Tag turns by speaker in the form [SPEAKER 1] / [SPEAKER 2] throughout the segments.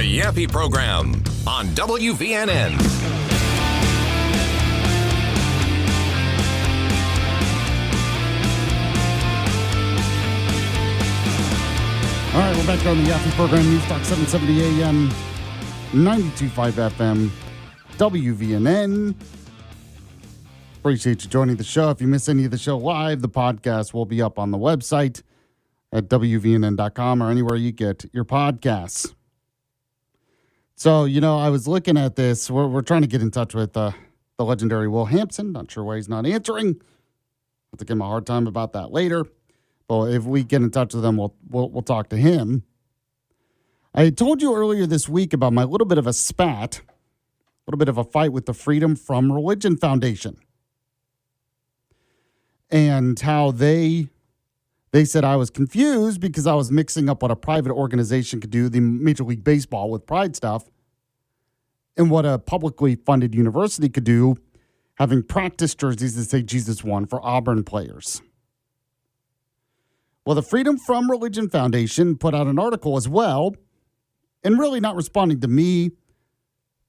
[SPEAKER 1] Yaffee program on WVNN.
[SPEAKER 2] All right, we're back on the Yaffee program, News Talk 770 AM, 92.5 FM, WVNN. Appreciate you joining the show. If you miss any of the show live, the podcast will be up on the website at WVNN.com or anywhere you get your podcasts. So, I was looking at this. We're trying to get in touch with the legendary Will Hampson. Not sure why he's not answering. Have to give him a hard time about that later. But if we get in touch with him, we'll talk to him. I told you earlier this week about my little bit of a spat, a little bit of a fight with the Freedom from Religion Foundation. And how they said I was confused because I was mixing up what a private organization could do, the Major League Baseball with pride stuff, and what a publicly funded university could do, having practice jerseys that say Jesus won for Auburn players. Well, the Freedom from Religion Foundation put out an article as well, and really not responding to me,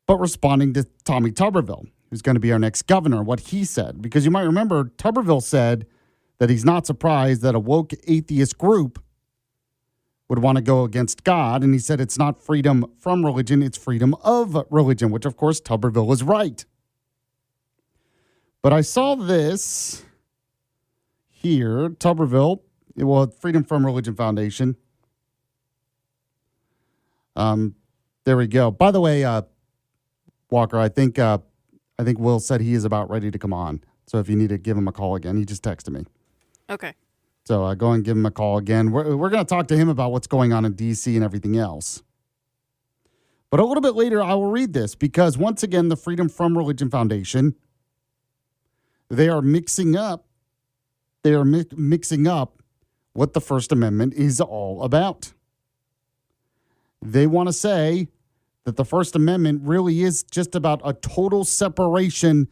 [SPEAKER 2] but responding to Tommy Tuberville, who's going to be our next governor, what he said. Because you might remember, Tuberville said that he's not surprised that a woke atheist group would want to go against God. And he said it's not freedom from religion, it's freedom of religion, which, of course, Tuberville was right. But I saw this here, Tuberville, Freedom from Religion Foundation. There we go. By the way, Walker, I think Will said he is about ready to come on. So if you need to give him a call again, he just texted me.
[SPEAKER 3] Okay.
[SPEAKER 2] So go and give him a call again. We're going to talk to him about what's going on in D.C. and everything else. But a little bit later, I will read this because, once again, the Freedom from Religion Foundation, they are mixing up what the First Amendment is all about. They want to say that the First Amendment really is just about a total separation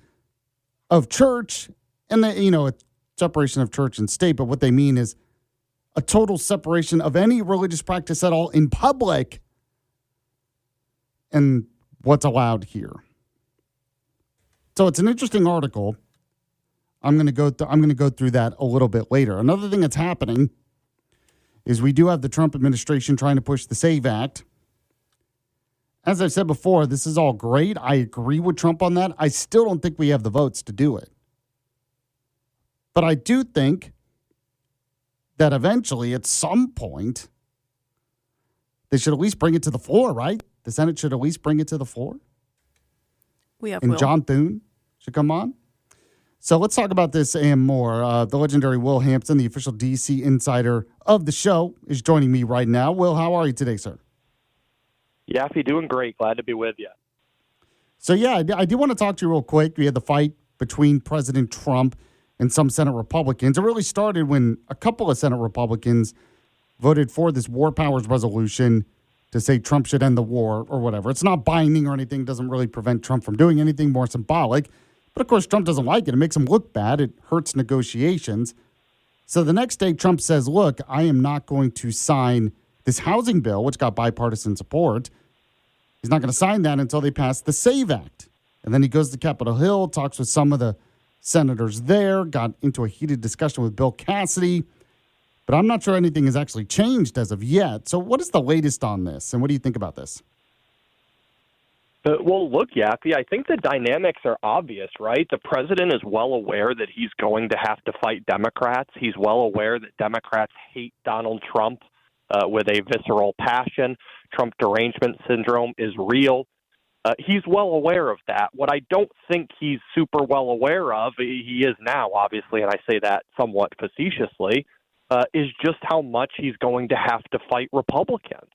[SPEAKER 2] of church and a separation of church and state. But what they mean is a total separation of any religious practice at all in public and what's allowed here. So it's an interesting article. I'm going to go through that a little bit later. Another thing that's happening is we do have the Trump administration trying to push the SAVE Act. As I've said before, this is all great. I agree with Trump on that. I still don't think we have the votes to do it. But I do think that eventually, at some point, they should at least bring it to the floor, right? The Senate should at least bring it to the floor.
[SPEAKER 3] We have
[SPEAKER 2] and
[SPEAKER 3] Will.
[SPEAKER 2] John Thune should come on. So let's talk about this and more. The legendary Will Hampson, the official D.C. insider of the show, is joining me right now. Will, how are you today, sir?
[SPEAKER 4] Yaffee, doing great. Glad to be with you.
[SPEAKER 2] So, yeah, I do want to talk to you real quick. We had the fight between President Trump and some Senate Republicans. It really started when a couple of Senate Republicans voted for this war powers resolution to say Trump should end the war or whatever. It's not binding or anything. Doesn't really prevent Trump from doing anything, more symbolic. But, of course, Trump doesn't like it. It makes him look bad. It hurts negotiations. So the next day, Trump says, look, I am not going to sign this housing bill, which got bipartisan support. He's not going to sign that until they pass the SAVE Act. And then he goes to Capitol Hill, talks with some of the senators there, got into a heated discussion with Bill Cassidy. But I'm not sure anything has actually changed as of yet. So what is the latest on this, and what do you think about this?
[SPEAKER 4] Well, look, Yaffee, I think the dynamics are obvious, right? The president is well aware that he's going to have to fight Democrats. He's well aware that Democrats hate Donald Trump with a visceral passion. Trump derangement syndrome is real. He's well aware of that. What I don't think he's super well aware of, he is now, obviously, and I say that somewhat facetiously, is just how much he's going to have to fight Republicans.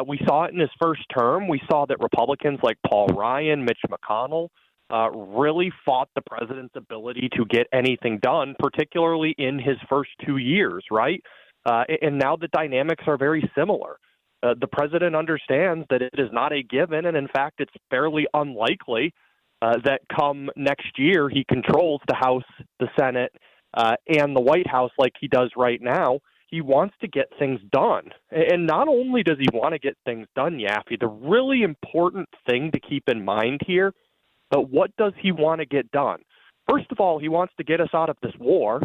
[SPEAKER 4] We saw it in his first term. We saw that Republicans like Paul Ryan, Mitch McConnell, really fought the president's ability to get anything done, particularly in his first 2 years, right? And now the dynamics are very similar. The president understands that it is not a given, and in fact, it's fairly unlikely that come next year he controls the House, the Senate, and the White House like he does right now. he wants to get things done. And not only does he want to get things done, Yaffee, the really important thing to keep in mind here, what does he want to get done? First of all, he wants to get us out of this war,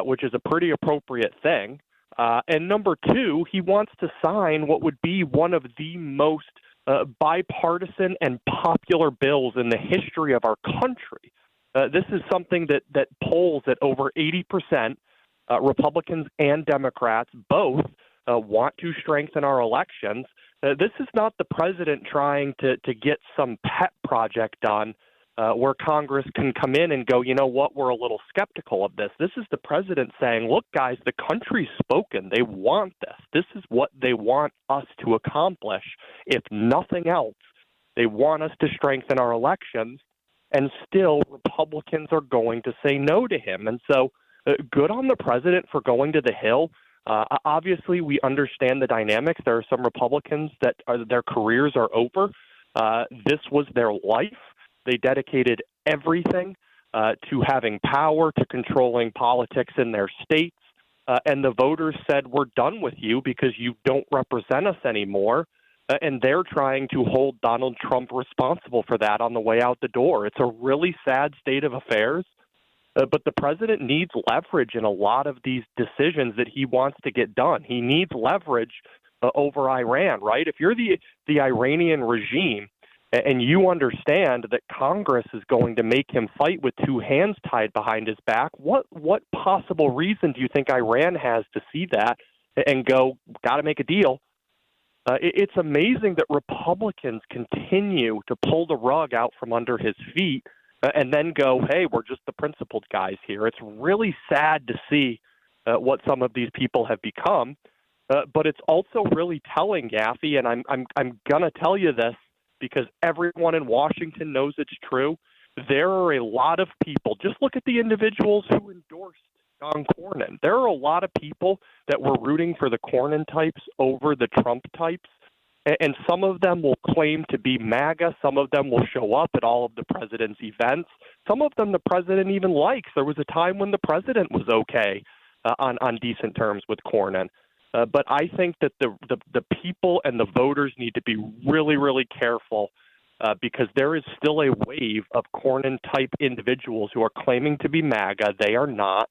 [SPEAKER 4] which is a pretty appropriate thing. And number two, he wants to sign what would be one of the most bipartisan and popular bills in the history of our country. This is something that polls at over 80%, Republicans and Democrats both want to strengthen our elections. This is not the president trying to get some pet project done where Congress can come in and go, you know what, we're a little skeptical of this. This is the president saying, look, guys, the country's spoken. They want this. This is what they want us to accomplish. If nothing else, they want us to strengthen our elections, and still Republicans are going to say no to him. And so good on the president for going to the Hill. Obviously, we understand the dynamics. There are some Republicans that their careers are over. This was their life. They dedicated everything to having power, to controlling politics in their states. And the voters said, we're done with you because you don't represent us anymore. And they're trying to hold Donald Trump responsible for that on the way out the door. It's a really sad state of affairs. But the president needs leverage in a lot of these decisions that he wants to get done. He needs leverage over Iran, right? If you're the Iranian regime, and you understand that Congress is going to make him fight with two hands tied behind his back, what possible reason do you think Iran has to see that and go, got to make a deal? It's amazing that Republicans continue to pull the rug out from under his feet and then go, hey, we're just the principled guys here. It's really sad to see what some of these people have become, but it's also really telling, Yaffee, and I'm going to tell you this, because everyone in Washington knows it's true. There are a lot of people, just look at the individuals who endorsed John Cornyn. There are a lot of people that were rooting for the Cornyn types over the Trump types, and some of them will claim to be MAGA. Some of them will show up at all of the president's events. Some of them the president even likes. There was a time when the president was okay on decent terms with Cornyn. But I think that the people and the voters need to be really, really careful because there is still a wave of Cornyn-type individuals who are claiming to be MAGA. They are not,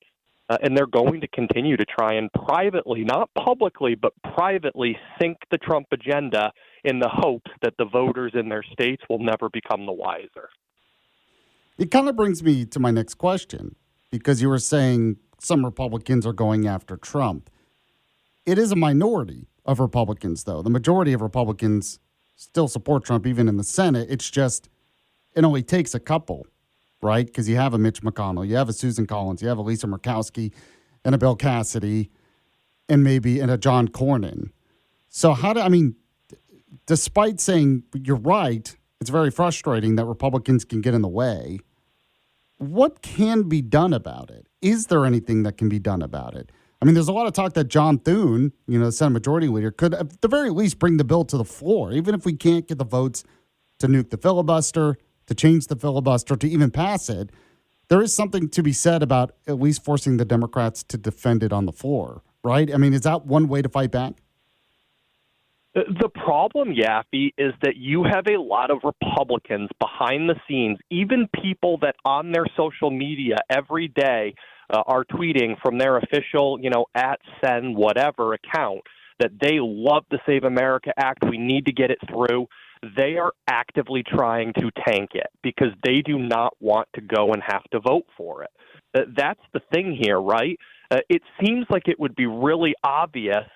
[SPEAKER 4] and they're going to continue to try and privately, not publicly, but privately sink the Trump agenda in the hopes that the voters in their states will never become the wiser.
[SPEAKER 2] It kind of brings me to my next question, because you were saying some Republicans are going after Trump. It is a minority of Republicans, though. The majority of Republicans still support Trump, even in the Senate. It's just, it only takes a couple, right? Because you have a Mitch McConnell, you have a Susan Collins, you have a Lisa Murkowski, and a Bill Cassidy, and a John Cornyn. So despite saying you're right, it's very frustrating that Republicans can get in the way. What can be done about it? Is there anything that can be done about it? I mean, there's a lot of talk that John Thune, the Senate Majority Leader, could at the very least bring the bill to the floor, even if we can't get the votes to nuke the filibuster, to change the filibuster, to even pass it. There is something to be said about at least forcing the Democrats to defend it on the floor, right? I mean, is that one way to fight back?
[SPEAKER 4] The problem, Yaffee, is that you have a lot of Republicans behind the scenes, even people that on their social media every day are tweeting from their official, @send whatever account that they love the Save America Act. We need to get it through. They are actively trying to tank it because they do not want to go and have to vote for it. That's the thing here, right? It seems like it would be really obvious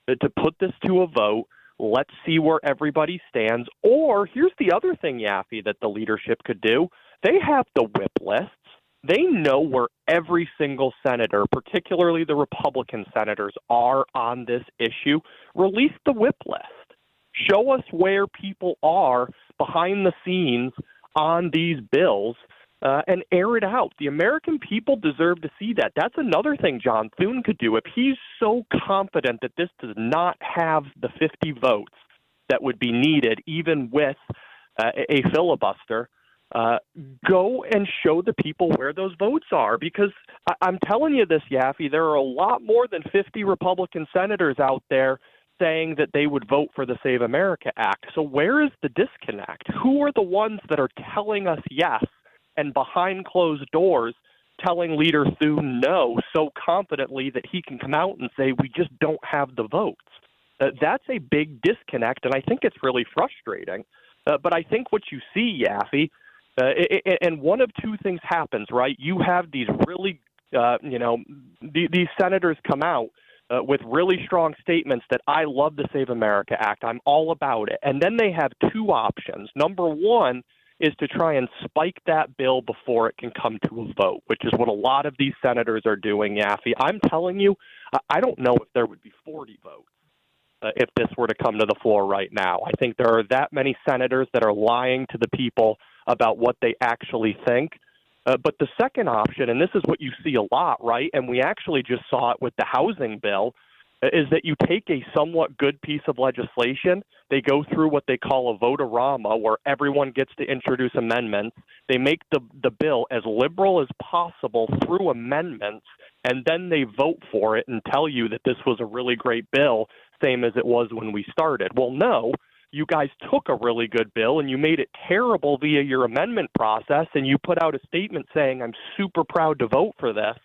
[SPEAKER 4] to put this to a vote. Let's see where everybody stands. Or here's the other thing, Yaffee, that the leadership could do. They have the whip lists. They know where every single senator, particularly the Republican senators, are on this issue. Release the whip list. Show us where people are behind the scenes on these bills and air it out. The American people deserve to see that. That's another thing John Thune could do. If he's so confident that this does not have the 50 votes that would be needed, even with a filibuster, go and show the people where those votes are. Because I'm telling you this, Yaffee, there are a lot more than 50 Republican senators out there saying that they would vote for the Save America Act. So where is the disconnect? Who are the ones that are telling us yes and behind closed doors telling Leader Thune no so confidently that he can come out and say we just don't have the votes? That's a big disconnect, and I think it's really frustrating. But I think what you see, Yaffee, and one of two things happens, right? You have these really, these senators come out with really strong statements that I love the Save America Act. I'm all about it. And then they have two options. Number one is to try and spike that bill before it can come to a vote, which is what a lot of these senators are doing, Yaffee. I'm telling you, I don't know if there would be 40 votes if this were to come to the floor right now. I think there are that many senators that are lying to the people about what they actually think. But the second option, and this is what you see a lot, right, and we actually just saw it with the housing bill, is that you take a somewhat good piece of legislation, they go through what they call a vote-a-rama, where everyone gets to introduce amendments, they make the bill as liberal as possible through amendments, and then they vote for it and tell you that this was a really great bill, same as it was when we started. Well, no. You guys took a really good bill and you made it terrible via your amendment process, and you put out a statement saying, I'm super proud to vote for this,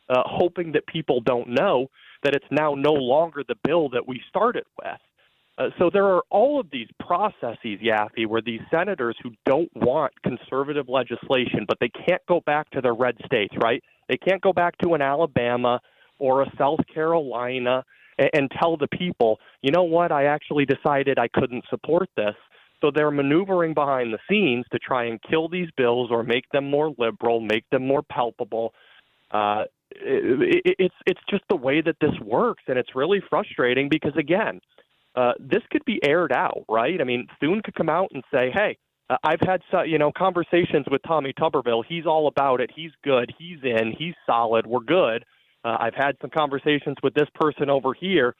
[SPEAKER 4] hoping that people don't know that it's now no longer the bill that we started with. So there are all of these processes, Yaffee, where these senators who don't want conservative legislation, but they can't go back to their red states, right? They can't go back to an Alabama or a South Carolina and tell the people, you know what, I actually decided I couldn't support this. So they're maneuvering behind the scenes to try and kill these bills or make them more liberal, make them more palpable. It's just the way that this works, and it's really frustrating because, again, this could be aired out, right? I mean, Thune could come out and say, hey, I've had conversations with Tommy Tuberville. He's all about it. He's good. He's in. He's solid. We're good. I've had some conversations with this person over here.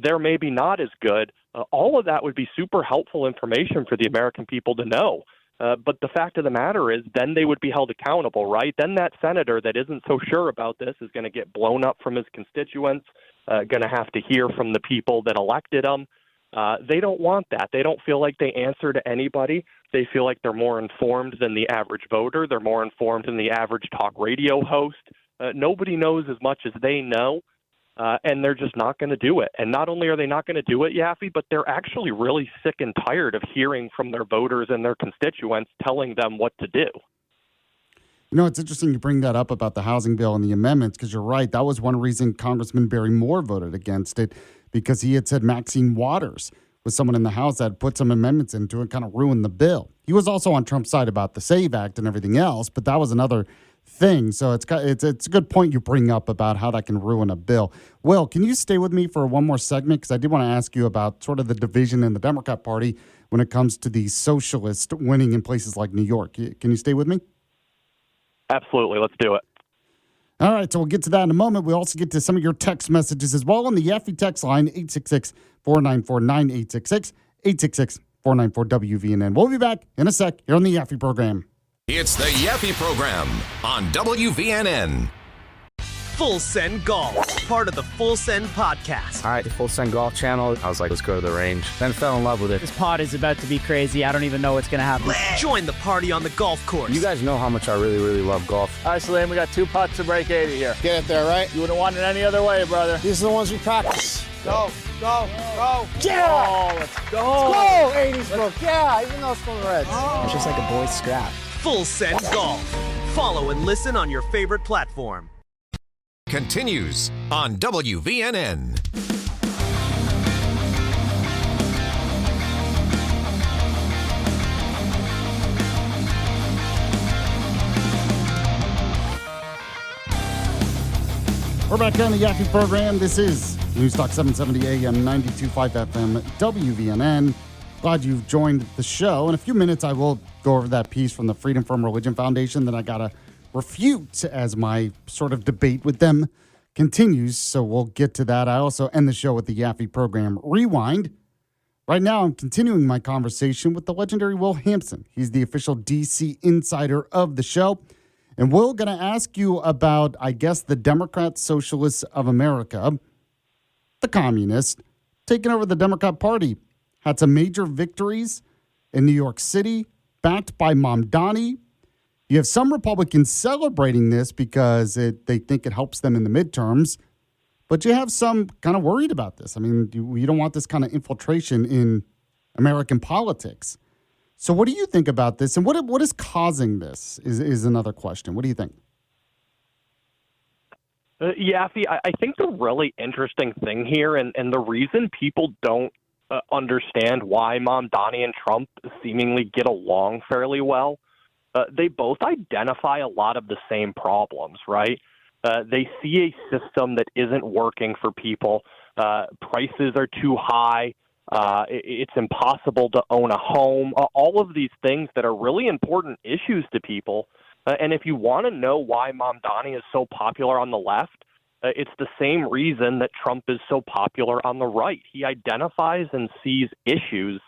[SPEAKER 4] They're maybe not as good. All of that would be super helpful information for the American people to know. But the fact of the matter is then they would be held accountable, right? Then that senator that isn't so sure about this is going to get blown up from his constituents, going to have to hear from the people that elected him. They don't want that. They don't feel like they answer to anybody. They feel like they're more informed than the average voter. They're more informed than the average talk radio host. Nobody knows as much as they know, and they're just not going to do it. And not only are they not going to do it, Yaffee, but they're actually really sick and tired of hearing from their voters and their constituents telling them what to do.
[SPEAKER 2] You know, it's interesting you bring that up about the housing bill and the amendments, because you're right. That was one reason Congressman Barry Moore voted against it, because he had said Maxine Waters was someone in the House that had put some amendments into it, kind of ruined the bill. He was also on Trump's side about the SAVE Act and everything else, but that was another thing. So it's a good point you bring up about how that can ruin a bill. Will, can you stay with me for one more segment? Because I did want to ask you about sort of the division in the Democrat Party when it comes to the socialists winning in places like New York. Can you stay with me?
[SPEAKER 4] Absolutely. Let's do it.
[SPEAKER 2] All right, so we'll get to that in a moment. We'll also get to some of your text messages as well on the Yaffee text line, 866-494-9866, 866-494-WVNN. We'll be back in a sec here on the Yaffee program.
[SPEAKER 1] It's the Yaffee program on WVNN.
[SPEAKER 5] Full Send Golf, part of the Full Send podcast.
[SPEAKER 6] All right, the Full Send Golf channel. I was like, let's go to the range. Then fell in love with it.
[SPEAKER 7] This pod is about to be crazy. I don't even know what's going to happen.
[SPEAKER 5] Join the party on the golf course.
[SPEAKER 6] You guys know how much I really, really love golf.
[SPEAKER 8] All right, Salim, we got 2 putts to break 80 here. Get it there, right? You wouldn't want it any other way, brother. These are the ones we practice. Go. Yeah! Oh, let's go. Let's go. 80s book. Yeah, even though it's from the Reds.
[SPEAKER 7] It's just like a boy's scrap.
[SPEAKER 5] Full Send Golf. Follow and listen on your favorite platform.
[SPEAKER 1] Continues on WVNN.
[SPEAKER 2] We're back on the Yaffee program. This is News Talk 770 AM, 92.5 FM, WVNN. Glad you've joined the show. In a few minutes, I will go over that piece from the Freedom from Religion Foundation that I got to refute as my sort of debate with them continues. So we'll get to that. I also end the show with the Yaffee program Rewind. Right now, I'm continuing my conversation with the legendary Will Hampson. He's the official DC insider of the show. And Will, going to ask you about, I guess, the Democrat Socialists of America, the communists, taking over the Democrat Party. Had some major victories in New York City, backed by Mamdani. You have some Republicans celebrating this because they think it helps them in the midterms. But you have some kind of worried about this. I mean, you don't want this kind of infiltration in American politics. So what do you think about this? And what is causing this is another question. What do you think?
[SPEAKER 4] Yaffee, I think the really interesting thing here, and the reason people don't understand why Mamdani and Trump seemingly get along fairly well, they both identify a lot of the same problems, right? They see a system that isn't working for people. Prices are too high. It's impossible to own a home. All of these things that are really important issues to people. And if you want to know why Mamdani is so popular on the left, it's the same reason that Trump is so popular on the right. He identifies and sees issues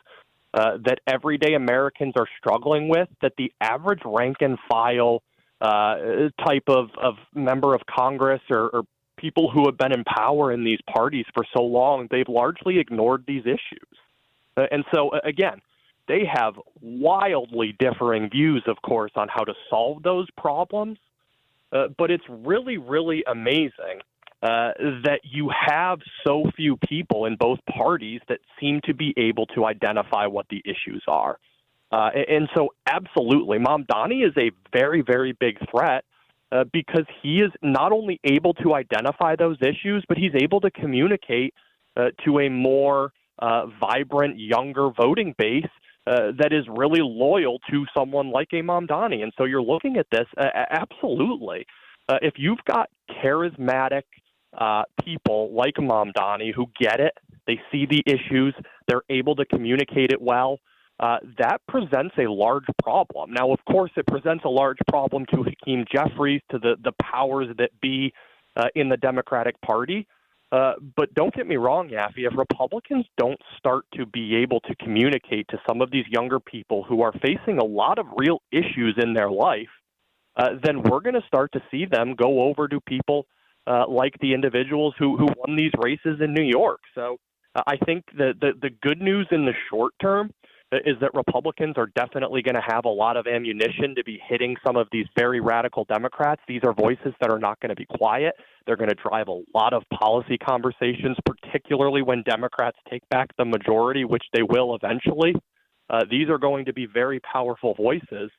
[SPEAKER 4] that everyday Americans are struggling with, that the average rank and file type of member of Congress or people who have been in power in these parties for so long, they've largely ignored these issues. And so, again, they have wildly differing views, of course, on how to solve those problems. But it's really, really amazing that you have so few people in both parties that seem to be able to identify what the issues are. And so, absolutely, Mamdani is a very, very big threat because he is not only able to identify those issues, but he's able to communicate to a more vibrant, younger voting base that is really loyal to someone like a Mamdani. And so you're looking at this, absolutely. If you've got charismatic people like Mamdani who get it, they see the issues, they're able to communicate it well, that presents a large problem. Now, of course, it presents a large problem to Hakeem Jeffries, to the powers that be in the Democratic Party. But don't get me wrong, Yaffee, if Republicans don't start to be able to communicate to some of these younger people who are facing a lot of real issues in their life, then we're going to start to see them go over to people like the individuals who won these races in New York. So I think the good news in the short term is that Republicans are definitely going to have a lot of ammunition to be hitting some of these very radical Democrats. These are voices that are not going to be quiet. They're going to drive a lot of policy conversations, particularly when Democrats take back the majority, which they will eventually. These are going to be very powerful voices.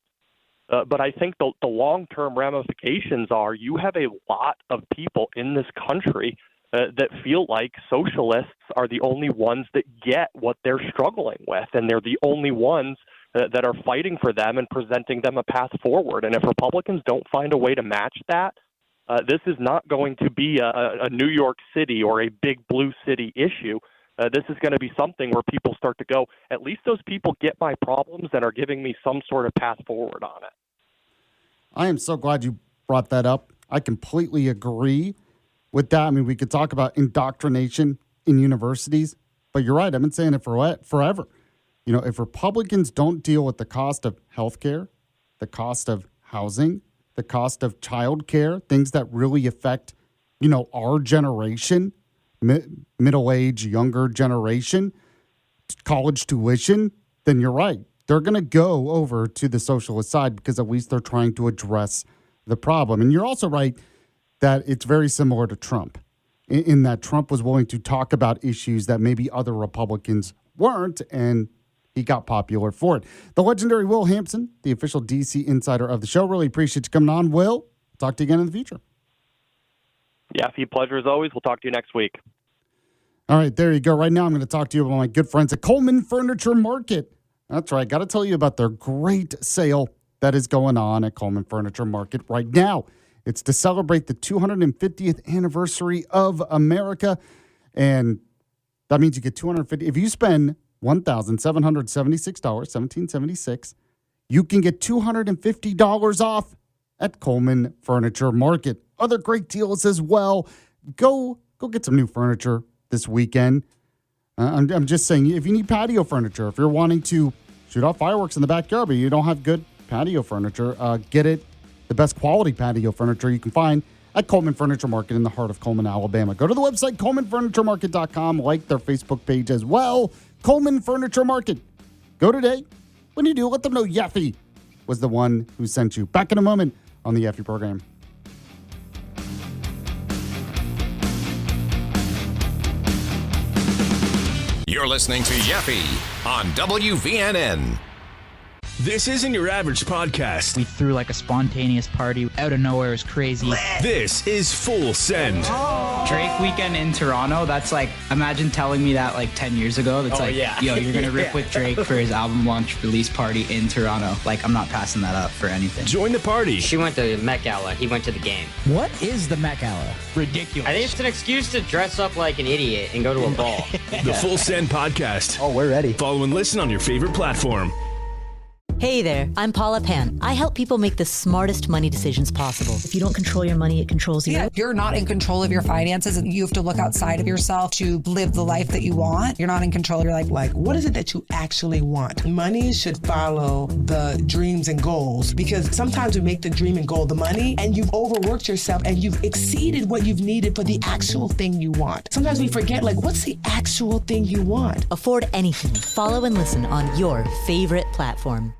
[SPEAKER 4] But I think the long-term ramifications are you have a lot of people in this country that feel like socialists are the only ones that get what they're struggling with, and they're the only ones that are fighting for them and presenting them a path forward. And if Republicans don't find a way to match that, this is not going to be a New York City or a big blue city issue. This is going to be something where people start to go, at least those people get my problems and are giving me some sort of path forward on it.
[SPEAKER 2] I am so glad you brought that up. I completely agree with that. I mean, we could talk about indoctrination in universities, but you're right. I've been saying it for forever. You know, if Republicans don't deal with the cost of healthcare, the cost of housing, the cost of childcare, things that really affect, you know, our generation, middle-aged, younger generation, college tuition, then you're right. They're going to go over to the socialist side because at least they're trying to address the problem. And you're also right that it's very similar to Trump in that Trump was willing to talk about issues that maybe other Republicans weren't, and he got popular for it. The legendary Will Hampson, the official DC insider of the show. Really appreciate you coming on, Will. Talk to you again in the future.
[SPEAKER 4] Yaffee, pleasure as always. We'll talk to you next week.
[SPEAKER 2] All right, there you go. Right now I'm going to talk to you about my good friends at Coleman Furniture Market. That's right. Got to tell you about their great sale that is going on at Coleman Furniture Market right now. It's to celebrate the 250th anniversary of America. And that means you get $250. If you spend $1,776, $1,776, you can get $250 off at Coleman Furniture Market. Other great deals as well. Go get some new furniture this weekend. I'm just saying, if you need patio furniture, if you're wanting to shoot off fireworks in the backyard, but you don't have good patio furniture, get it. The best quality patio furniture you can find at Coleman Furniture Market in the heart of Coleman, Alabama. Go to the website, ColemanFurnitureMarket.com. Like their Facebook page as well, Coleman Furniture Market. Go today. When you do, let them know Yaffee was the one who sent you. Back in a moment on the Yaffee program.
[SPEAKER 1] You're listening to Yaffee on WVNN.
[SPEAKER 9] This isn't your average podcast.
[SPEAKER 7] We threw like a spontaneous party out of nowhere. It was crazy.
[SPEAKER 9] This is Full Send.
[SPEAKER 7] Drake weekend in Toronto. That's like, imagine telling me that like 10 years ago. That's yo, you're going to rip with Drake for his album launch release party in Toronto. Like, I'm not passing that up for anything.
[SPEAKER 9] Join the party.
[SPEAKER 10] She went to Met Gala. He went to the game.
[SPEAKER 7] What is the Met Gala? Ridiculous.
[SPEAKER 10] I think it's an excuse to dress up like an idiot and go to a ball.
[SPEAKER 9] The Full Send Podcast.
[SPEAKER 7] Oh, we're ready.
[SPEAKER 9] Follow and listen on your favorite platform.
[SPEAKER 11] Hey there, I'm Paula Pan. I help people make the smartest money decisions possible. If you don't control your money, it controls you.
[SPEAKER 12] Yeah, you're not in control of your finances and you have to look outside of yourself to live the life that you want. You're not in control. You're like, what is it that you actually want? Money should follow the dreams and goals, because sometimes we make the dream and goal the money and you've overworked yourself and you've exceeded what you've needed for the actual thing you want. Sometimes we forget, like, what's the actual thing you want?
[SPEAKER 11] Afford anything. Follow and listen on your favorite platform.